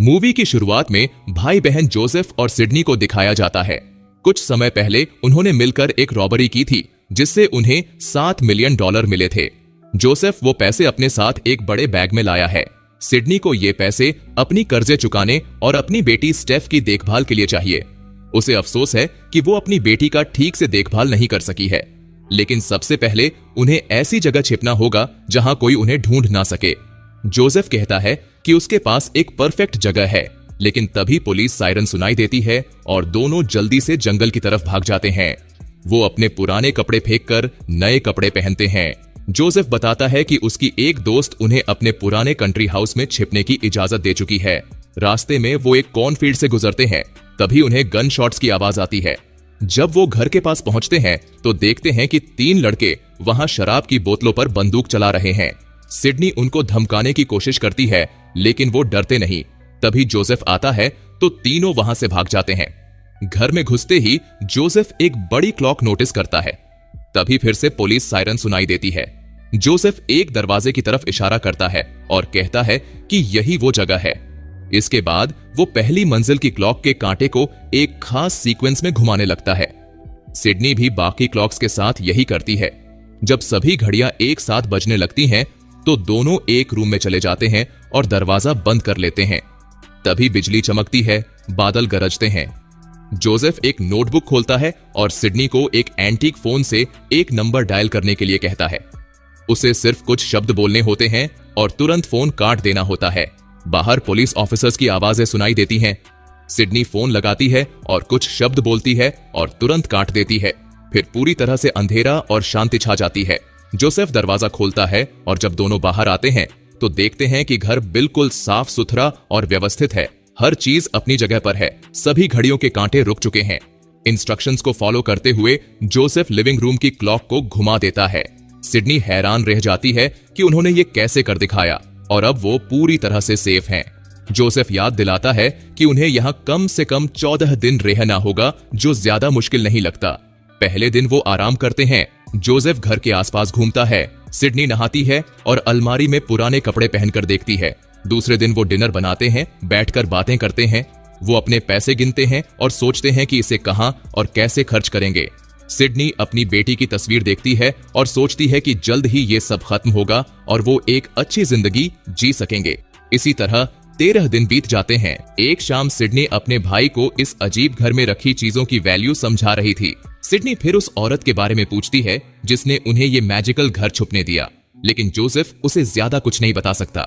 Movie की शुरुआत में भाई बहन जोसेफ और सिडनी को दिखाया जाता है। कुछ समय पहले उन्होंने मिलकर एक रॉबरी की थी जिससे उन्हें $7 मिलियन मिले थे। जोसेफ वो पैसे अपने साथ एक बड़े बैग में लाया है। सिडनी को ये पैसे अपनी कर्जे चुकाने और अपनी बेटी स्टेफ की देखभाल के लिए चाहिए। उसे अफसोस है कि वो अपनी बेटी का ठीक से देखभाल नहीं कर सकी है, लेकिन सबसे पहले उन्हें ऐसी जगह छिपना होगा जहां कोई उन्हें ढूंढ ना सके। जोसेफ कहता है कि उसके पास एक परफेक्ट जगह है, लेकिन तभी पुलिस सायरन सुनाई देती है और दोनों जल्दी से जंगल की तरफ भाग जाते हैं। वो अपने पुराने कपड़े फेंककर नए कपड़े पहनते हैं। जोसेफ बताता है कि उसकी एक दोस्त उन्हें अपने पुराने कंट्री हाउस में छिपने की इजाजत दे चुकी है। रास्ते में वो एक कॉर्नफील्ड से गुजरते हैं, तभी उन्हें गन शॉट्स की आवाज आती है। जब वो घर के पास पहुंचते हैं तो देखते हैं कि 3 लड़के वहां शराब की बोतलों पर बंदूक चला रहे हैं। सिडनी उनको धमकाने की कोशिश करती है, लेकिन वो डरते नहीं। तभी जोसेफ आता है तो तीनों वहां से भाग जाते हैं। घर में घुसते ही जोसेफ एक बड़ी क्लॉक नोटिस करता है। तभी फिर से पुलिस सायरन सुनाई देती है। जोसेफ एक दरवाजे की तरफ इशारा करता है और कहता है कि यही वो जगह है। इसके बाद वो पहली मंजिल की क्लॉक के कांटे को एक खास सीक्वेंस में घुमाने लगता है। सिडनी भी बाकी क्लॉक्स के साथ यही करती है। जब सभी घड़ियां एक साथ बजने लगती हैं तो दोनों एक रूम में चले जाते हैं और दरवाजा बंद कर लेते हैं। तभी बिजली चमकती है, बादल गरजते हैं। जोसेफ एक नोटबुक खोलता है और सिडनी को एक एंटीक फोन से एक नंबर डायल करने के लिए कहता है। उसे सिर्फ कुछ शब्द बोलने होते हैं और तुरंत फोन काट देना होता है। बाहर पुलिस ऑफिसर्स की आवाजें सुनाई देती हैं। सिडनी फोन लगाती है और कुछ शब्द बोलती है और तुरंत काट देती है। फिर पूरी तरह से अंधेरा और शांति छा जाती है। जोसेफ दरवाजा खोलता है और जब दोनों बाहर आते हैं तो देखते हैं कि घर बिल्कुल साफ सुथरा और व्यवस्थित है। हर चीज अपनी जगह पर है। सभी घड़ियों के कांटे रुक चुके हैं। इंस्ट्रक्शंस को फॉलो करते हुए जोसेफ लिविंग रूम की क्लॉक को घुमा देता है। सिडनी हैरान रह जाती है कि उन्होंने ये कैसे कर दिखाया और अब वो पूरी तरह से सेफ हैं। जोसेफ याद दिलाता है कि उन्हें यहाँ कम से कम 14 दिन रहना होगा, जो ज्यादा मुश्किल नहीं लगता। पहले दिन वो आराम करते हैं। जोसेफ घर के आसपास घूमता है। सिडनी नहाती है और अलमारी में पुराने कपड़े पहनकर देखती है। दूसरे दिन वो डिनर बनाते हैं, बैठकर बातें करते हैं। वो अपने पैसे गिनते हैं और सोचते हैं कि इसे कहां और कैसे खर्च करेंगे। सिडनी अपनी बेटी की तस्वीर देखती है और सोचती है कि जल्द ही ये सब खत्म होगा और वो एक अच्छी जिंदगी जी सकेंगे। इसी तरह 13 दिन बीत जाते हैं। एक शाम सिडनी अपने भाई को इस अजीब घर में रखी चीजों की वैल्यू समझा रही थी। सिडनी फिर उस औरत के बारे में पूछती है जिसने उन्हें ये मैजिकल घर छुपने दिया, लेकिन जोसेफ उसे ज्यादा कुछ नहीं बता सकता।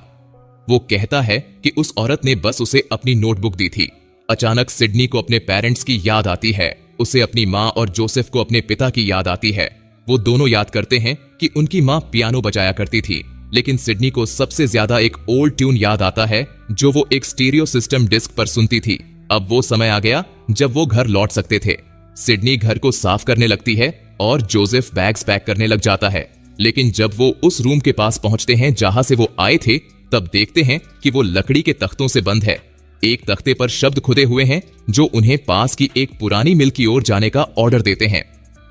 वो कहता है कि उस औरत ने बस उसे अपनी नोटबुक दी थी। अचानक सिडनी को अपने पेरेंट्स की याद आती है। उसे अपनी माँ और जोसेफ को अपने पिता की याद आती है। वो दोनों याद करते हैं कि उनकी माँ पियानो बजाया करती थी, लेकिन सिडनी को सबसे ज्यादा एक ओल्ड ट्यून याद आता है जो वो एक स्टीरियो सिस्टम डिस्क पर सुनती थी। अब वो समय आ गया जब वो घर लौट सकते थे। सिडनी घर को साफ करने लगती है और जोसेफ बैग्स पैक करने लग जाता है। लेकिन जब वो उस रूम के पास पहुंचते हैं जहां से वो आए थे, तब देखते हैं कि वो लकड़ी के तख्तों से बंद है। एक तख्ते पर शब्द खुदे हुए हैं जो उन्हें पास की एक पुरानी मिल की ओर जाने का ऑर्डर देते हैं।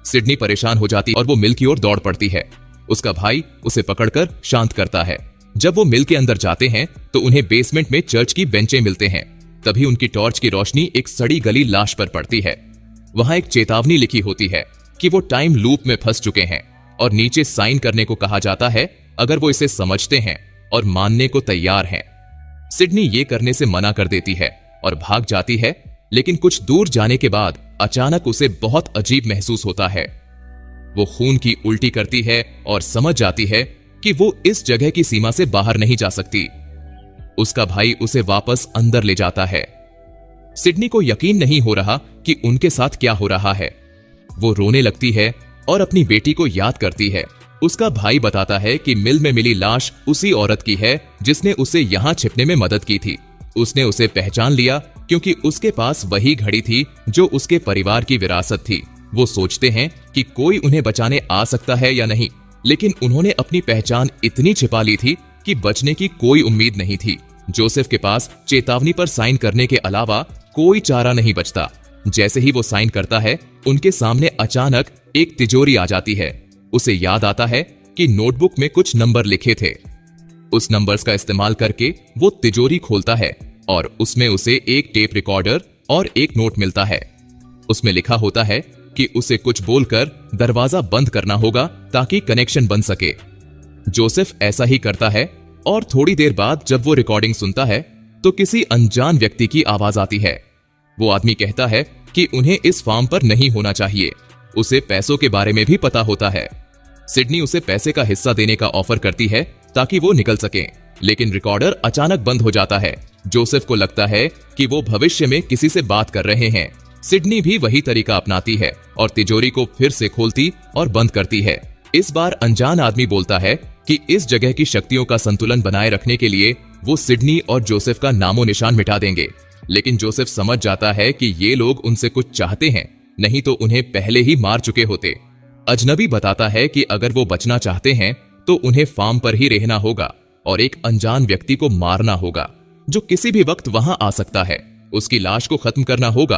सिडनी परेशान हो जाती और वो मिल की ओर दौड़ पड़ती है। उसका भाई उसे पकड़कर शांत करता है। जब वो मिल के अंदर जाते हैं तो उन्हें बेसमेंट में चर्च की बेंचें मिलते हैं। तभी उनकी टॉर्च की रोशनी एक सड़ी गली लाश पर पड़ती है। वहां एक चेतावनी लिखी होती है कि वो टाइम लूप में फंस चुके हैं और नीचे साइन करने को कहा जाता है अगर वो इसे समझते हैं और मानने को तैयार हैं। सिडनी ये करने से मना कर देती है और भाग जाती है, लेकिन कुछ दूर जाने के बाद अचानक उसे बहुत अजीब महसूस होता है। वो खून की उल्टी करती है और समझ जाती है कि वो इस जगह की सीमा से बाहर नहीं जा सकती। उसका भाई उसे वापस अंदर ले जाता है। सिडनी को यकीन नहीं हो रहा कि उनके साथ क्या हो रहा है। वो रोने लगती है और अपनी बेटी को याद करती है। उसका भाई बताता है कि मिल में मिली लाश उसी औरत की है जिसने उसे यहां छिपने में मदद की थी। उसने उसे पहचान लिया क्योंकि उसके पास वही घड़ी थी जो उसके परिवार की विरासत थी। वो सोचते हैं कि कोई उन्हें बचाने आ सकता है या नहीं, लेकिन उन्होंने अपनी पहचान इतनी छिपा ली थी कि बचने की कोई उम्मीद नहीं थी। जोसेफ के पास चेतावनी पर साइन करने के अलावा कोई चारा नहीं बचता। जैसे ही वो साइन करता है, उनके सामने अचानक एक तिजोरी आ जाती है। उसे याद आता है कि नोटबुक में कुछ नंबर लिखे थे। उस नंबर्स का इस्तेमाल करके वो तिजोरी खोलता है और उसमें उसे एक टेप रिकॉर्डर और एक नोट मिलता है। उसमें लिखा होता है कि उसे कुछ बोलकर दरवाजा बंद करना होगा ताकि कनेक्शन बन सके। जोसेफ ऐसा ही करता है और थोड़ी देर बाद जब वो रिकॉर्डिंग सुनता है तो किसी अनजान व्यक्ति की आवाज आती है। वो आदमी कहता है कि उन्हें इस फार्म पर नहीं होना चाहिए, उसे पैसों के बारे में भी पता होता है। सिडनी उसे पैसे का हिस्सा देने का ऑफर करती है ताकि वो निकल सके, लेकिन रिकॉर्डर अचानक बंद हो जाता है। जोसेफ को लगता है कि वो भविष्य में किसी से बात कर रहे हैं। सिडनी भी वही तरीका अपनाती है और तिजोरी को फिर से खोलती और बंद करती है। इस बार अनजान आदमी बोलता है कि इस जगह की शक्तियों का संतुलन बनाए रखने के लिए वो सिडनी और जोसेफ का नामो निशान मिटा देंगे। लेकिन जोसेफ समझ जाता है कि ये लोग उनसे कुछ चाहते हैं, नहीं तो उन्हें पहले ही मार चुके होते। अजनबी बताता है कि अगर वो बचना चाहते हैं तो उन्हें फार्म पर ही रहना होगा और एक अनजान व्यक्ति को मारना होगा जो किसी भी वक्त वहां आ सकता है। उसकी लाश को खत्म करना होगा,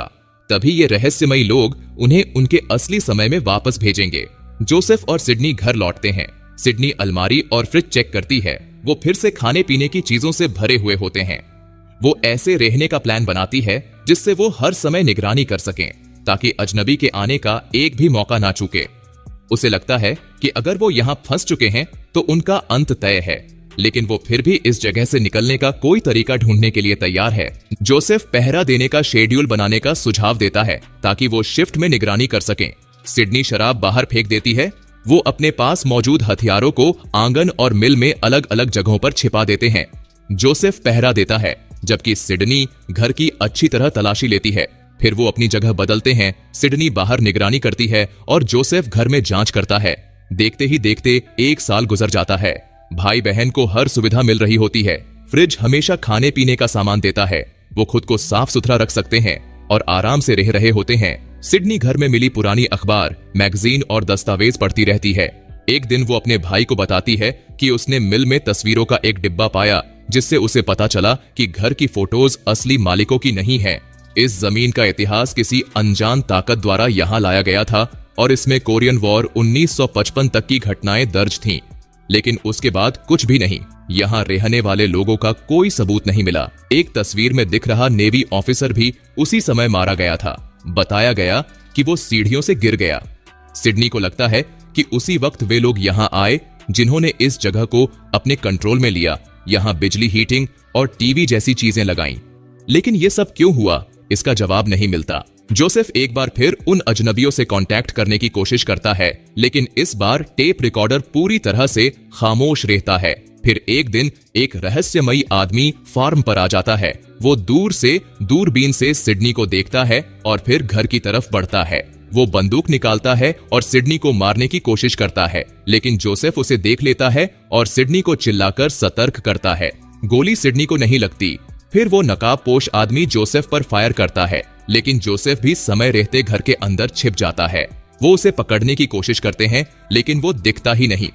तभी ये रहस्यमयी लोग उन्हें उनके असली समय में वापस भेजेंगे। जोसेफ और सिडनी घर लौटते हैं। सिडनी अलमारी और फ्रिज चेक करती है। वो फिर से खाने पीने की चीजों से भरे हुए होते हैं। वो ऐसे रहने का प्लान बनाती है जिससे वो हर समय निगरानी कर सकें, ताकि अजनबी के आने का एक भी मौका ना चूके। उसे लगता है कि अगर वो यहाँ फंस चुके हैं तो उनका अंत तय है, लेकिन वो फिर भी इस जगह से निकलने का कोई तरीका ढूंढने के लिए तैयार है। जोसेफ पहरा देने का शेड्यूल बनाने का सुझाव देता है ताकि वो शिफ्ट में निगरानी कर सकें। सिडनी शराब बाहर फेंक देती है। वो अपने पास मौजूद हथियारों को आंगन और मिल में अलग अलग जगहों पर छिपा देते हैं। जोसेफ पहरा देता है जबकि सिडनी घर की अच्छी तरह तलाशी लेती है। फिर वो अपनी जगह बदलते हैं। सिडनी बाहर निगरानी करती है और जोसेफ घर में जांच करता है। देखते ही देखते 1 साल गुजर जाता है। भाई बहन को हर सुविधा मिल रही होती है। फ्रिज हमेशा खाने पीने का सामान देता है। वो खुद को साफ सुथरा रख सकते हैं और आराम से रह रहे होते हैं। सिडनी घर में मिली पुरानी अखबार, मैगजीन और दस्तावेज पढ़ती रहती है। एक दिन वो अपने भाई को बताती है कि उसने मिल में तस्वीरों का एक डिब्बा पाया, जिससे उसे पता चला कि घर की फोटोज असली मालिकों की नहीं है। इस जमीन का इतिहास किसी अनजान ताकत द्वारा यहाँ लाया गया था और इसमें कोरियन वॉर 1955 तक की घटनाएं दर्ज थीं। लेकिन उसके बाद कुछ भी नहीं। यहाँ रहने वाले लोगों का कोई सबूत नहीं मिला। एक तस्वीर में दिख रहा नेवी ऑफिसर भी उसी समय मारा गया था। बताया गया कि वो सीढ़ियों से गिर गया। सिडनी को लगता है कि उसी वक्त वे लोग यहाँ आए जिन्होंने इस जगह को अपने कंट्रोल में लिया। यहाँ बिजली, हीटिंग और टीवी जैसी चीजें लगाईं। लेकिन ये सब क्यों हुआ, इसका जवाब नहीं मिलता। जोसेफ एक बार फिर उन अजनबियों से कांटेक्ट करने की कोशिश करता है, लेकिन इस बार टेप रिकॉर्डर पूरी तरह से खामोश रहता है। फिर एक दिन एक रहस्यमयी आदमी फार्म पर आ जाता है। वो दूर से दूरबीन से सिडनी को देखता है और फिर घर की तरफ बढ़ता है। वो बंदूक निकालता है और सिडनी को मारने की कोशिश करता है, लेकिन जोसेफ उसे देख लेता है और सिडनी को चिल्लाकर सतर्क करता है। गोली सिडनी को नहीं लगती। फिर वो नकाबपोश आदमी जोसेफ पर फायर करता है, लेकिन जोसेफ भी समय रहते घर के अंदर छिप जाता है। वो उसे पकड़ने की कोशिश करते हैं, लेकिन वो दिखता ही नहीं।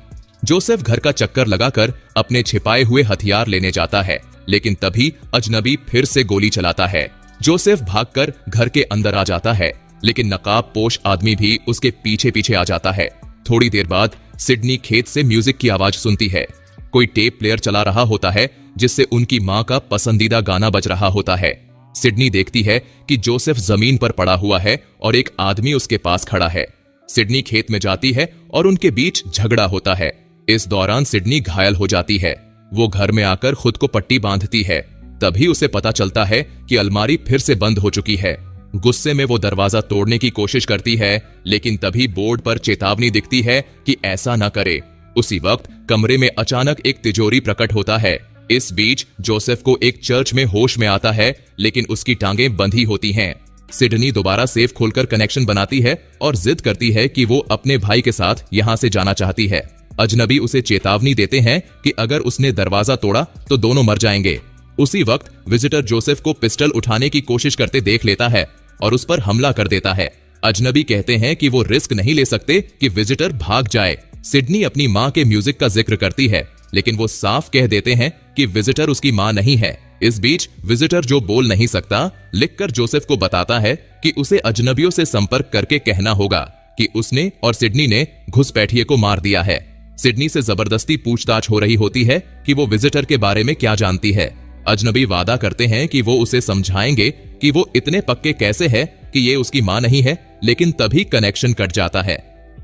जोसेफ घर का चक्कर लगाकर अपने छिपाए हुए हथियार लेने जाता है, लेकिन तभी अजनबी फिर से गोली चलाता है। जोसेफ भागकर घर के अंदर आ जाता है, लेकिन नकाबपोश आदमी भी उसके पीछे पीछे आ जाता है। थोड़ी देर बाद सिडनी खेत से म्यूजिक की आवाज सुनती है। कोई टेप प्लेयर चला रहा होता है जिससे उनकी मां का पसंदीदा गाना बज रहा होता है। सिडनी देखती है कि जोसेफ जमीन पर पड़ा हुआ है और एक आदमी उसके पास खड़ा है। सिडनी खेत में जाती है और उनके बीच झगड़ा होता है। इस दौरान सिडनी घायल हो जाती है। वो घर में आकर खुद को पट्टी बांधती है। तभी उसे पता चलता है कि अलमारी फिर से बंद हो चुकी है। गुस्से में वो दरवाजा तोड़ने की कोशिश करती है, लेकिन तभी बोर्ड पर चेतावनी दिखती है कि ऐसा न करे। उसी वक्त कमरे में अचानक एक तिजोरी प्रकट होता है। इस बीच जोसेफ को एक चर्च में होश में आता है, लेकिन उसकी टांगें बंधी होती हैं। सिडनी दोबारा सेफ खोलकर कनेक्शन बनाती है और जिद करती है कि वो अपने भाई के साथ यहाँ से जाना चाहती है। अजनबी उसे चेतावनी देते हैं कि अगर उसने दरवाजा तोड़ा तो दोनों मर जाएंगे। उसी वक्त विजिटर जोसेफ को पिस्टल उठाने की कोशिश करते देख लेता है और उस पर हमला कर देता है। अजनबी कहते हैं कि वो रिस्क नहीं ले सकते कि विजिटर भाग जाए। सिडनी अपनी मां के म्यूजिक का जिक्र करती है, लेकिन वो साफ कह देते हैं कि विजिटर उसकी मां नहीं है। इस बीच विजिटर, जो बोल नहीं सकता, लिखकर जोसेफ को बताता है कि उसे अजनबियों से संपर्क करके कहना होगा कि उसने और सिडनी ने घुसपैठिए को मार दिया है। सिडनी से जबरदस्ती पूछताछ हो रही होती है कि वो विजिटर के बारे में क्या जानती है। अजनबी वादा करते हैं कि वो उसे समझाएंगे कि वो इतने पक्के कैसे है कि ये उसकी मां नहीं है, लेकिन तभी कनेक्शन कट जाता है।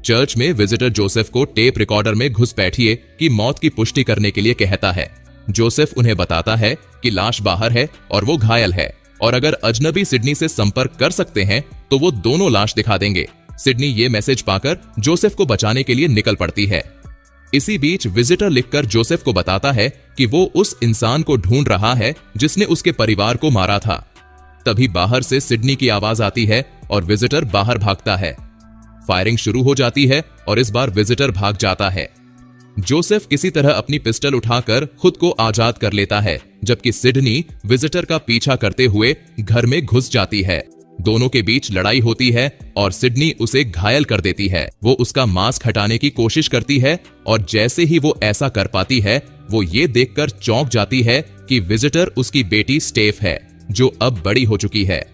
चर्च में विजिटर जोसेफ को टेप रिकॉर्डर में घुसपैठिए की मौत की पुष्टि करने के लिए कहता है। जोसेफ उन्हें बताता है कि लाश बाहर है और वो घायल है, और अगर अजनबी सिडनी से संपर्क कर सकते हैं तो वो दोनों लाश दिखा देंगे। सिडनी ये मैसेज पाकर जोसेफ को बचाने के लिए निकल पड़ती है। इसी बीच विजिटर लिखकर जोसेफ को बताता है कि वो उस इंसान को ढूंढ रहा है जिसने उसके परिवार को मारा था। तभी बाहर से सिडनी की आवाज आती है और विजिटर बाहर भागता है। फायरिंग शुरू हो जाती है और इस बार विजिटर भाग जाता है। जोसेफ किसी तरह अपनी पिस्टल उठाकर खुद को आजाद कर लेता है, जबकि सिडनी विजिटर का पीछा करते हुए घर में घुस जाती है। दोनों के बीच लड़ाई होती है और सिडनी उसे घायल कर देती है। वो उसका मास्क हटाने की कोशिश करती है और जैसे ही वो ऐसा कर पाती है, वो ये देखकर चौंक जाती है कि विजिटर उसकी बेटी स्टेफ है, जो अब बड़ी हो चुकी है।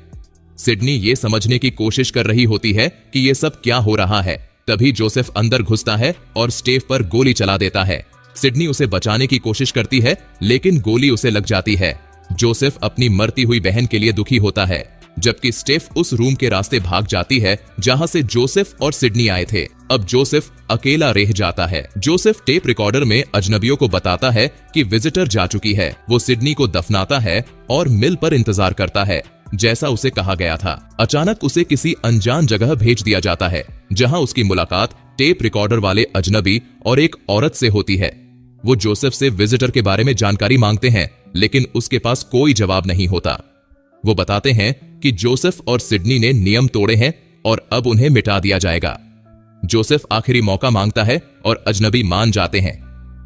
सिडनी ये समझने की कोशिश कर रही होती है कि ये सब क्या हो रहा है। तभी जोसेफ अंदर घुसता है और स्टेफ पर गोली चला देता है। सिडनी उसे बचाने की कोशिश करती है, लेकिन गोली उसे लग जाती है। जोसेफ अपनी मरती हुई बहन के लिए दुखी होता है, जबकि स्टेफ उस रूम के रास्ते भाग जाती है जहां से जोसेफ और सिडनी आए थे। अब जोसेफ अकेला रह जाता है। जोसेफ टेप रिकॉर्डर में अजनबियों को बताता है कि विजिटर जा चुकी है। वो सिडनी को दफनाता है और मिल पर इंतजार करता है, जैसा उसे कहा गया था। अचानक उसे किसी अनजान जगह भेज दिया जाता है, जहां उसकी मुलाकात टेप रिकॉर्डर वाले अजनबी और एक औरत से होती है। वो जोसेफ से विजिटर के बारे में जानकारी मांगते हैं, लेकिन उसके पास कोई जवाब नहीं होता। वो बताते हैं कि जोसेफ और सिडनी ने नियम तोड़े हैं और अब उन्हें मिटा दिया जाएगा। जोसेफ आखिरी मौका मांगता है और अजनबी मान जाते हैं।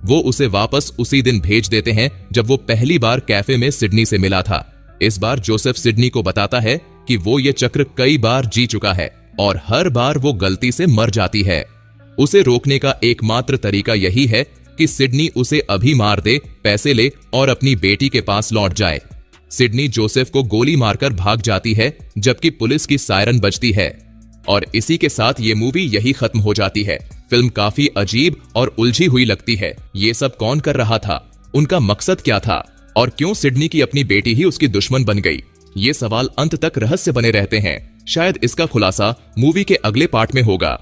वो उसे वापस उसी दिन भेज देते हैं जब वो पहली बार कैफे में सिडनी से मिला था। इस बार जोसेफ सिडनी को बताता है कि वो ये चक्र कई बार जी चुका है और हर बार वो गलती से मर जाती है। उसे रोकने का एकमात्र तरीका यही है कि सिडनी उसे अभी मार दे, पैसे ले और अपनी बेटी के पास लौट जाए। सिडनी जोसेफ को गोली मारकर भाग जाती है, जबकि पुलिस की सायरन बजती है। और इसी के साथ ये मूवी यही खत्म हो जाती है। फिल्म काफी अजीब और उलझी हुई लगती है। ये सब कौन कर रहा था, उनका मकसद क्या था, और क्यों सिडनी की अपनी बेटी ही उसकी दुश्मन बन गई? ये सवाल अंत तक रहस्य बने रहते हैं। शायद इसका खुलासा मूवी के अगले पार्ट में होगा।